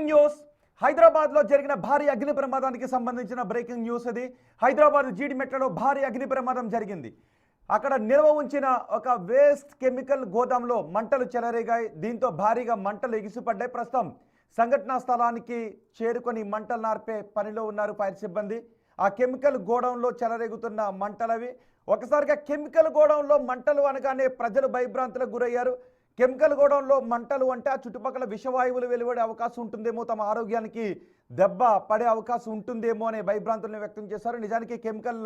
Breaking news Hyderabad లో జరిగిన భారీ అగ్ని ప్రమాదానికి సంబంధించిన బ్రేకింగ్ న్యూస్ ఇది. హైదరాబాద్ జీడిమెట్లలో భారీ అగ్ని ప్రమాదం జరిగింది. అక్కడ నిల్వ ఉంచిన ఒక వేస్ట్ కెమికల్ గోదాంలో మంటలు చెలరేగాయి. దీంతో భారీగా మంటలు ఎగిసిపడ్డాయి. ప్రస్తుతం సంఘటనా స్థలానికి చేరుకొని మంటలు నార్పే పనిలో ఉన్నారు ఫైర్ సిబ్బంది. ఆ కెమికల్ గోడౌన్లో చెలరేగుతున్న మంటలవి. ఒకసారిగా కెమికల్ గోడౌన్లో మంటలు అనగానే ప్రజలు భయభ్రాంతులకు గురయ్యారు. కెమికల్ గోడౌన్లో మంటలు అంటే ఆ చుట్టుపక్కల విషవాయువులు వెలువడే అవకాశం ఉంటుందేమో, తమ ఆరోగ్యానికి దెబ్బ పడే అవకాశం ఉంటుందేమో అనే భయభ్రాంతులను వ్యక్తం చేశారు. నిజానికి కెమికల్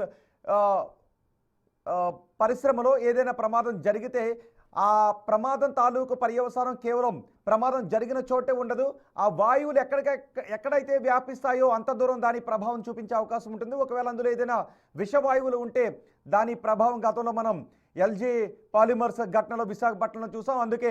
పరిశ్రమలో ఏదైనా ప్రమాదం జరిగితే ఆ ప్రమాదం తాలూకు పర్యవసానం కేవలం ప్రమాదం జరిగిన చోటే ఉండదు. ఆ వాయువులు ఎక్కడైతే వ్యాపిస్తాయో అంత దూరం దాని ప్రభావం చూపించే అవకాశం ఉంటుంది. ఒకవేళ అందులో ఏదైనా విషవాయువులు ఉంటే దాని ప్రభావం గతంలో మనం ఎల్జీ పాలిమర్స్ ఘటనలో విశాఖపట్నంలో చూసాం. అందుకే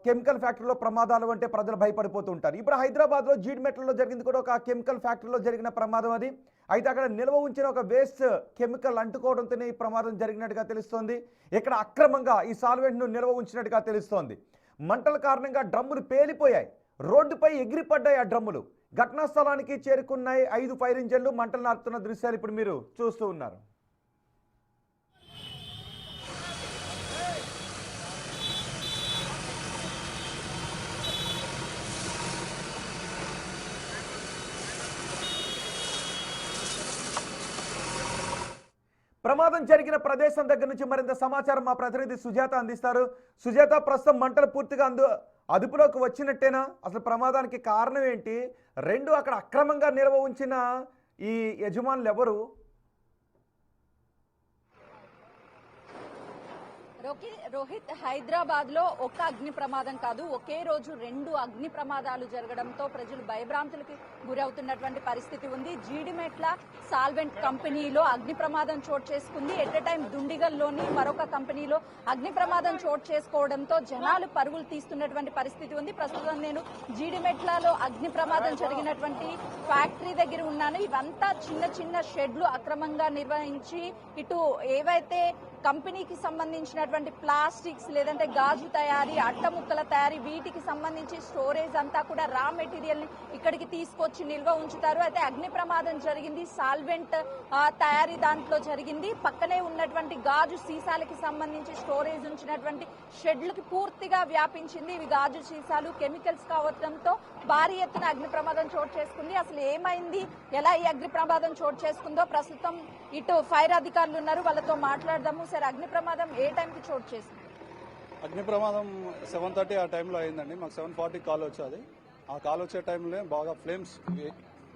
కెమికల్ ఫ్యాక్టరీలో ప్రమాదాలు అంటే ప్రజలు భయపడిపోతూ ఉంటారు. ఇప్పుడు హైదరాబాద్లో జీడిమెట్లలో జరిగింది కూడా ఒక కెమికల్ ఫ్యాక్టరీలో జరిగిన ప్రమాదం అది. అయితే అక్కడ నిల్వ ఉంచిన ఒక వేస్ట్ కెమికల్ అంటుకోవడంతోనే ఈ ప్రమాదం జరిగినట్టుగా తెలుస్తోంది. ఇక్కడ అక్రమంగా ఈ సాల్వెంట్ను నిల్వ ఉంచినట్టుగా తెలుస్తోంది. మంటల కారణంగా డ్రమ్ములు పేలిపోయాయి, రోడ్డుపై ఎగిరిపడ్డాయి ఆ డ్రమ్ములు. ఘటనా స్థలానికి చేరుకున్నాయి 5 ఫైర్ ఇంజన్లు. మంటలు నాటుతున్న దృశ్యాలు ఇప్పుడు మీరు చూస్తూ ఉన్నారు. ప్రమాదం జరిగిన ప్రదేశం దగ్గర నుంచి మరింత సమాచారం మా ప్రతినిధి సుజాత అందిస్తారు. సుజాత, ప్రస్తుతం మంటలు పూర్తిగా అదుపులోకి వచ్చినట్టేనా? అసలు ప్రమాదానికి కారణం ఏంటి? అక్కడ అక్రమంగా నిల్వ ఉంచిన ఈ యజమానులు ఎవరు? రోహిత్, హైదరాబాద్ లో ఒక్క అగ్ని ప్రమాదం కాదు, ఒకే రోజు 2 అగ్ని ప్రమాదాలు జరగడంతో ప్రజలు భయభ్రాంతులకి గురవుతున్నటువంటి పరిస్థితి ఉంది. జీడిమెట్ల సాల్వెంట్ కంపెనీలో అగ్ని ప్రమాదం చోటు చేసుకుంది. ఎట్ ఎ టైం దుండిగల్లోని మరొక కంపెనీలో అగ్ని ప్రమాదం చోటు చేసుకోవడంతో జనాలు పరుగులు తీస్తున్నటువంటి పరిస్థితి ఉంది. ప్రస్తుతం నేను జీడిమెట్లలో అగ్ని ప్రమాదం జరిగినటువంటి ఫ్యాక్టరీ దగ్గర ఉన్నాను. ఇవంతా చిన్న చిన్న షెడ్లు అక్రమంగా నిర్వహించి ఇటు ఏవైతే కంపెనీకి సంబంధించినటువంటి ప్లాస్టిక్స్ లేదంటే గాజు తయారీ, అట్టముక్కల తయారీ, వీటికి సంబంధించి స్టోరేజ్ అంతా కూడా రా మెటీరియల్ ని ఇక్కడికి తీసుకొచ్చి నిల్వ ఉంచుతారు. అయితే అగ్ని ప్రమాదం జరిగింది సాల్వెంట్ తయారీ దాంట్లో జరిగింది. పక్కనే ఉన్నటువంటి గాజు సీసాలకి సంబంధించి స్టోరేజ్ ఉంచినటువంటి షెడ్లకి పూర్తిగా వ్యాపించింది. ఇవి గాజు సీసాలు, కెమికల్స్ కావడంతో భారీ ఎత్తున అగ్ని ప్రమాదం చోటు చేసుకుంది. అసలు ఏమైంది, ఎలా ఈ అగ్ని ప్రమాదం చోటు చేసుకుందో ప్రస్తుతం ఇటు ఫైర్ అధికారులు ఉన్నారు, వాళ్ళతో మాట్లాడదాము. సార్, అగ్ని ప్రమాదం ఏ టైంకి చోటు చేసింది? అగ్ని ప్రమాదం 7:30 ఆ టైంలో అయిందండి. మాకు 7:40 కాల్ వచ్చేది. ఆ కాల్ వచ్చే టైంలో బాగా ఫ్లేమ్స్,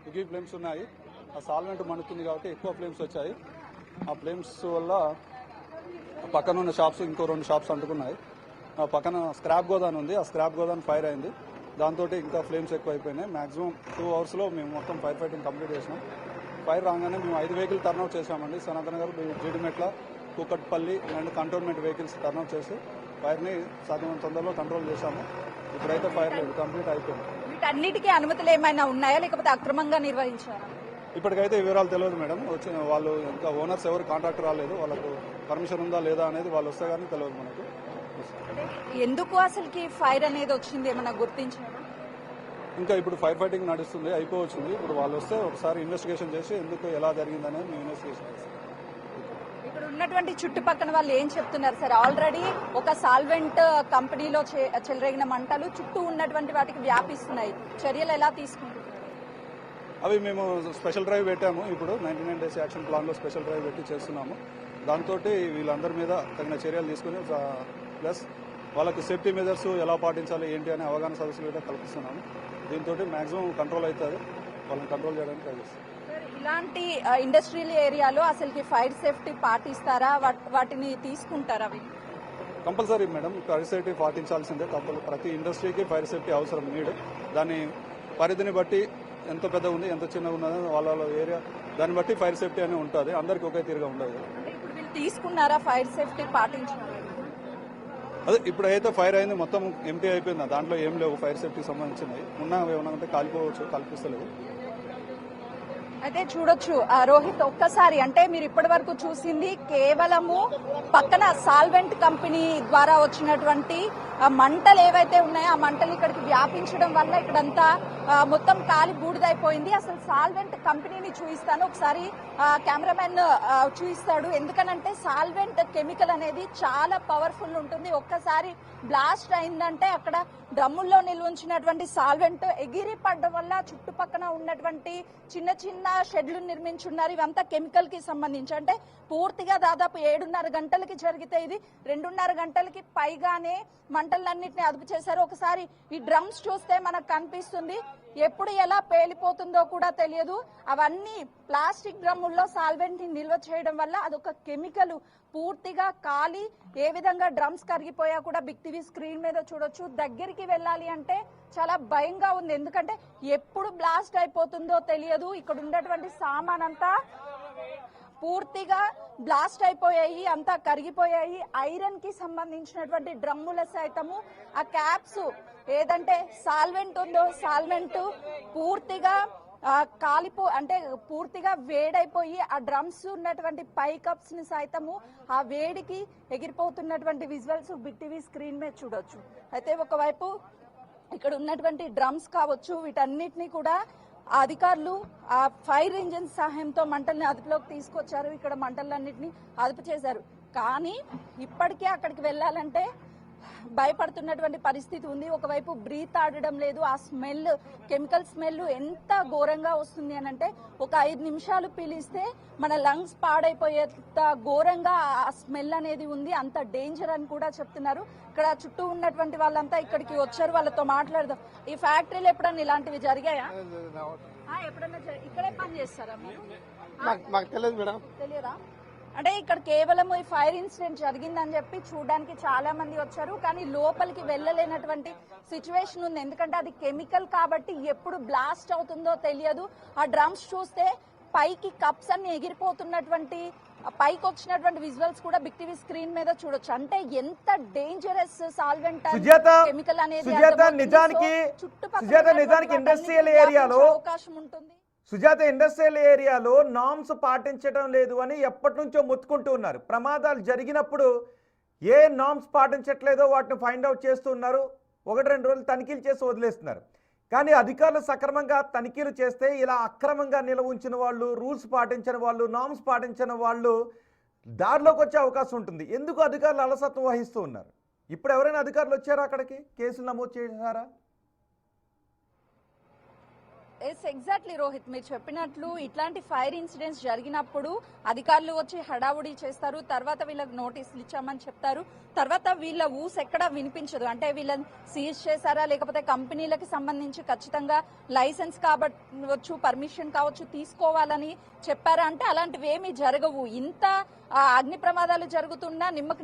ఎగి ఫ్లేమ్స్ ఉన్నాయి. ఆ సాల్వెంట్ మండుతుంది కాబట్టి ఎక్కువ ఫ్లేమ్స్ వచ్చాయి. ఆ ఫ్లేమ్స్ వల్ల పక్కన ఉన్న షాప్స్, ఇంకో 2 షాప్స్ అంటుకున్నాయి. ఆ పక్కన స్క్రాప్ గోదాన్ ఉంది, ఆ స్క్రాప్ గోదాన్ ఫైర్ అయింది. దాంతో ఇంకా ఫ్లేమ్స్ ఎక్కువ అయిపోయినాయి. మాక్సిమం 2 అవర్స్లో మేము మొత్తం ఫైర్ ఫైటింగ్ కంప్లీట్ చేసినాం. ఫైర్ రాగానే మేము 5 వెహికల్ టర్న్అవుట్ చేసామండి. సనాతన గారు, Jeedimetla, Kukatpally and cantonment vehicles turnout చేసి ఫైర్ని సాధ్యమైన తొందరలో కంట్రోల్ చేశాము. ఇప్పుడైతే ఫైర్ లేదు, కంప్లీట్ అయిపోయింది. వీటన్నిటికీ అనుమతులు ఏమైనా ఉన్నాయా, లేకపోతే అక్రమంగా నిర్వహించారా? ఇప్పటికైతే వివరాలు తెలియదు మేడం. వచ్చిన వాళ్ళు ఇంకా ఓనర్స్ ఎవరు కాంట్రాక్ట్ రాలేదు. వాళ్ళకు పర్మిషన్ ఉందా లేదా అనేది వాళ్ళు వస్తే కానీ తెలియదు మనకు. ఎందుకు అసలుకి ఫైర్ అనేది వచ్చింది ఏమన్నా గుర్తించారా? ఇంకా ఇప్పుడు ఫైర్ ఫైటింగ్ నడుస్తుంది, అయిపోవచ్చింది. ఇప్పుడు వాళ్ళు వస్తే ఒకసారి ఇన్వెస్టిగేషన్ చేసి ఎందుకు ఎలా జరిగిందనేది మేము ఇన్వెస్టిగేషన్ చేస్తాం. ఇక్కడ ఉన్నటువంటి చుట్టుపక్కల వాళ్ళు ఏం చెప్తున్నారు సార్? ఆల్రెడీ ఒక సాల్వెంట్ కంపెనీలో చెలరేగిన మంటలు చుట్టూ ఉన్నటువంటి వాటికి వ్యాపిస్తున్నాయి. చర్యలు ఎలా తీసుకుంటున్నారు? అవి మేము స్పెషల్ డ్రైవ్ పెట్టాము. ఇప్పుడు 99 డేస్ యాక్షన్ ప్లాన్లో స్పెషల్ డ్రైవ్ పెట్టి చేస్తున్నాము. దాంతో వీళ్ళందరి మీద తగిన చర్యలు తీసుకుని ప్లస్ వాళ్ళకి సేఫ్టీ మెజర్స్ ఎలా పాటించాలి ఏంటి అనే అవగాహన సదస్సులు కూడా కల్పిస్తున్నాము. దీంతో మ్యాక్సిమం కంట్రోల్ అవుతుంది, వాళ్ళని కంట్రోల్ చేయడానికి ట్రై చేస్తాం. ఇలాంటి ఇండస్ట్రియల్ ఏరియాలో అసలుకి ఫైర్ సేఫ్టీ పాటిస్తారా, వాటిని తీసుకుంటారా? అవి కంపల్సరీ మేడం, ఫైర్ సేఫ్టీ పాటించాల్సిందే. ప్రతి ఇండస్ట్రీకి ఫైర్ సేఫ్టీ అవసరం, నీడ్. దాని పరిధిని బట్టి ఎంత పెద్ద ఉంది, ఎంత చిన్నగా ఉన్నది, వాళ్ళ ఏరియా దాన్ని బట్టి ఫైర్ సేఫ్టీ అనేది ఉంటుంది. అందరికీ ఒకే తీరుగా ఉండదు. ఇప్పుడు వీళ్ళు తీసుకున్నారా ఫైర్ సేఫ్టీ పాటించాలి? అదే ఇప్పుడు అయితే ఫైర్ అయింది, మొత్తం ఎంటీ అయిపోయింది. దాంట్లో ఏం లేవు ఫైర్ సేఫ్టీకి సంబంధించినవి. ఉన్నా ఏమన్నా అంటే కాలిపోవచ్చు, కల్పిస్తలేవు. అయితే చూడొచ్చు రోహిత్, ఒక్కసారి అంటే మీరు ఇప్పటి వరకు చూసింది కేవలము పక్కన సాల్వెంట్ కంపెనీ ద్వారా వచ్చినటువంటి మంటలు ఏవైతే ఉన్నాయో ఆ మంటలు ఇక్కడికి వ్యాపించడం వల్ల ఇక్కడంతా మొత్తం కాలి బూడిదైపోయింది. అసలు సాల్వెంట్ కంపెనీని చూపిస్తాను ఒకసారి, కెమెరామెన్ చూపిస్తాడు. ఎందుకనంటే సాల్వెంట్ కెమికల్ అనేది చాలా పవర్ఫుల్ ఉంటుంది. ఒక్కసారి బ్లాస్ట్ అయిందంటే అక్కడ డ్రమ్ముల్లో నిల్వుంచినటువంటి సాల్వెంట్ ఎగిరి పడ్డం వల్ల చుట్టుపక్కల ఉన్నటువంటి చిన్న చిన్న షెడ్లు నిర్మించున్నారు. ఇవంతా కెమికల్ కి సంబంధించి, అంటే పూర్తిగా దాదాపు 7:30 గంటలకి జరిగితే ఇది 2:30 గంటలకి పైగానే మంటలన్నింటినీ అదుపు చేశారు. ఒకసారి ఈ డ్రమ్స్ చూస్తే మనకు కనిపిస్తుంది, ఎప్పుడు ఎలా పేలిపోతుందో కూడా తెలియదు. అవన్నీ ప్లాస్టిక్ డ్రమ్ముల్లో సాల్వెంట్ ని నిల్వ చేయడం వల్ల అదొక కెమికల్ పూర్తిగా కాలి ఏ విధంగా డ్రమ్స్ కరిగిపోయా కూడా బిగ్ టీవీ స్క్రీన్ మీద చూడొచ్చు. దగ్గరికి వెళ్ళాలి అంటే చాలా భయంగా ఉంది, ఎందుకంటే ఎప్పుడు బ్లాస్ట్ అయిపోతుందో తెలియదు. ఇక్కడ ఉన్నటువంటి సామాన్ అంతా పూర్తిగా బ్లాస్ట్ అయిపోయాయి, అంతా కరిగిపోయాయి. ఐరన్ కి సంబంధించినటువంటి డ్రమ్ముల సైతము ఆ క్యాప్స్ ఏదంటే సాల్వెంట్ ఉందో సాల్వెంట్ పూర్తిగా అంటే పూర్తిగా వేడైపోయి ఆ డ్రమ్స్ ఉన్నటువంటి పై కప్స్ ని సైతము ఆ వేడికి ఎగిరిపోతున్నటువంటి విజువల్స్ బిగ్ టీవీ స్క్రీన్ మీద చూడొచ్చు. అయితే ఒకవైపు ఇక్కడ ఉన్నటువంటి డ్రమ్స్ కావచ్చు, వీటన్నిటినీ కూడా అధికారులు ఆ ఫైర్ ఇంజిన్ సహాయంతో మంటల్ని అదుపులోకి తీసుకొచ్చారు. ఇక్కడ మంటలన్నింటినీ అదుపు చేశారు. కానీ ఇప్పటికే అక్కడికి వెళ్ళాలంటే భయపడుతున్నటువంటి పరిస్థితి ఉంది. ఒకవైపు బ్రీత్ ఆడడం లేదు, ఆ స్మెల్, కెమికల్ స్మెల్ ఎంత ఘోరంగా వస్తుంది అని అంటే ఒక 5 నిమిషాలు పీలిస్తే మన లంగ్స్ పాడైపోయేంత ఘోరంగా ఆ స్మెల్ అనేది ఉంది. అంత డేంజర్ అని కూడా చెప్తున్నారు. ఇక్కడ చుట్టూ ఉన్నటువంటి వాళ్ళంతా ఇక్కడికి వచ్చారు, వాళ్ళతో మాట్లాడదాం. ఈ ఫ్యాక్టరీలో ఎప్పుడన్నా ఇలాంటివి జరిగాయా? ఎప్పుడన్నా ఇక్కడే పని చేస్తారా మీరు? మాకు తెలియదు మేడం. తెలియదా? అంటే ఇక్కడ కేవలం ఈ ఫైర్ ఇన్సిడెంట్ జరిగిందని చెప్పి చూడడానికి చాలా మంది వచ్చారు, కానీ లోపలికి వెళ్ళలేనటువంటి సిచ్యువేషన్ ఉంది. ఎందుకంటే అది కెమికల్ కాబట్టి ఎప్పుడు బ్లాస్ట్ అవుతుందో తెలియదు. ఆ డ్రమ్స్ చూస్తే పైకి కప్స్ అన్ని ఎగిరిపోతున్నటువంటి పైకి వచ్చినటువంటి విజువల్స్ కూడా బిగ్ టీవీ స్క్రీన్ మీద చూడొచ్చు. అంటే ఎంత డేంజరస్ సాల్వెంట్ కెమికల్ అనేది నిజానికి ఇండస్ట్రియల్ ఏరియాలో అవకాశం ఉంటుంది. సుజాత, ఇండస్ట్రియల్ ఏరియాలో నామ్స్ పాటించడం లేదు అని ఎప్పటి నుంచో మొత్తుకుంటూ ఉన్నారు. ప్రమాదాలు జరిగినప్పుడు ఏ నామ్స్ పాటించట్లేదో వాటిని ఫైండ్ అవుట్ చేస్తూ ఉన్నారు. 1-2 రోజులు తనిఖీలు చేసి వదిలేస్తున్నారు. కానీ అధికారులు సక్రమంగా తనిఖీలు చేస్తే ఇలా అక్రమంగా నిల్వ ఉంచిన వాళ్ళు, రూల్స్ పాటించిన వాళ్ళు, నామ్స్ పాటించిన వాళ్ళు దారిలోకి వచ్చే అవకాశం ఉంటుంది. ఎందుకు అధికారులు అలసత్వం వహిస్తూ ఉన్నారు? ఇప్పుడు ఎవరైనా అధికారులు వచ్చారా అక్కడికి? కేసులు నమోదు చేశారా? ఎగ్జాక్ట్లీ రోహిత్, మీరు చెప్పినట్లు ఇట్లాంటి ఫైర్ ఇన్సిడెంట్స్ జరిగినప్పుడు అధికారులు వచ్చి హడావుడి చేస్తారు. తర్వాత వీళ్ళకి నోటీసులు ఇచ్చామని చెప్తారు. తర్వాత వీళ్ళ ఊస్ ఎక్కడా వినిపించదు. అంటే వీళ్ళని సీజ్ చేశారా, లేకపోతే కంపెనీలకి సంబంధించి ఖచ్చితంగా లైసెన్స్ కావచ్చు, పర్మిషన్ కావచ్చు తీసుకోవాలని చెప్పారా అంటే అలాంటివి ఏమీ జరగవు. ఇంత అగ్ని ప్రమాదాలు జరుగుతున్నా నిమ్మకు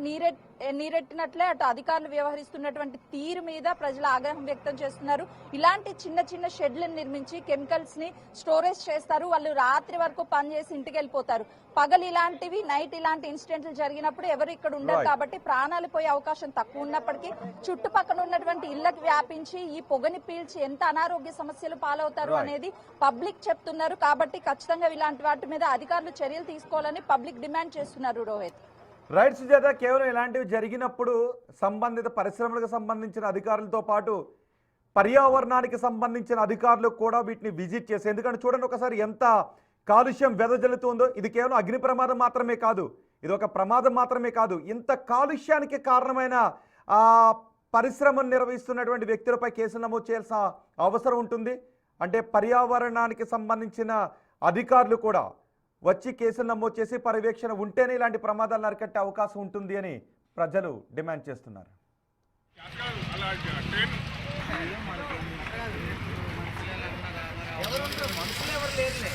నీరెట్టినట్లే అటు అధికారులు వ్యవహరిస్తున్నటువంటి తీరు మీద ప్రజలు ఆగ్రహం వ్యక్తం చేస్తున్నారు. ఇలాంటి చిన్న చిన్న షెడ్లను నిర్మించి కెమికల్స్ ని స్టోరేజ్ చేస్తారు. వాళ్ళు రాత్రి వరకు పనిచేసి ఇంటికి వెళ్ళిపోతారు. పగలు ఇలాంటివి, నైట్ ఇలాంటి ఇన్సిడెంట్లు జరిగినప్పుడు ఎవరు ఇక్కడ ఉండరు కాబట్టి ప్రాణాలు పోయే అవకాశం తక్కువ ఉన్నప్పటికీ చుట్టుపక్కల ఉన్నటువంటి ఇళ్లకు వ్యాపించి ఈ పొగని పీల్చి ఎంత అనారోగ్య సమస్యలు పాలవుతారు అనేది పబ్లిక్ చెప్తున్నారు. కాబట్టి ఖచ్చితంగా ఇలాంటి వాటి మీద అధికారులు చర్యలు తీసుకోవాలని పబ్లిక్ డిమాండ్ చేస్తున్నారు. రోహిత్, రైట్ సుజాత, కేవలం ఇలాంటివి జరిగినప్పుడు సంబంధిత పరిశ్రమలకు సంబంధించిన అధికారులతో పాటు పర్యావరణానికి సంబంధించిన అధికారులు కూడా వీటిని విజిట్ చేసి, ఎందుకంటే చూడండి ఒకసారి ఎంత కాలుష్యం వెదజల్లుతుందో. ఇది కేవలం అగ్ని ప్రమాదం మాత్రమే కాదు, ఇది ఒక ప్రమాదం మాత్రమే కాదు, ఇంత కాలుష్యానికి కారణమైన పరిశ్రమను నిర్వహిస్తున్నటువంటి వ్యక్తులపై కేసులు నమోదు చేయాల్సిన అవసరం ఉంటుంది. అంటే పర్యావరణానికి సంబంధించిన అధికారులు కూడా వచ్చి కేసులు నమోదు చేసి పర్యవేక్షణ ఉంటేనే ఇలాంటి ప్రమాదాలను అరికట్టే అవకాశం ఉంటుంది అని ప్రజలు డిమాండ్ చేస్తున్నారు. మనుషులు ఎవరు లేరులే.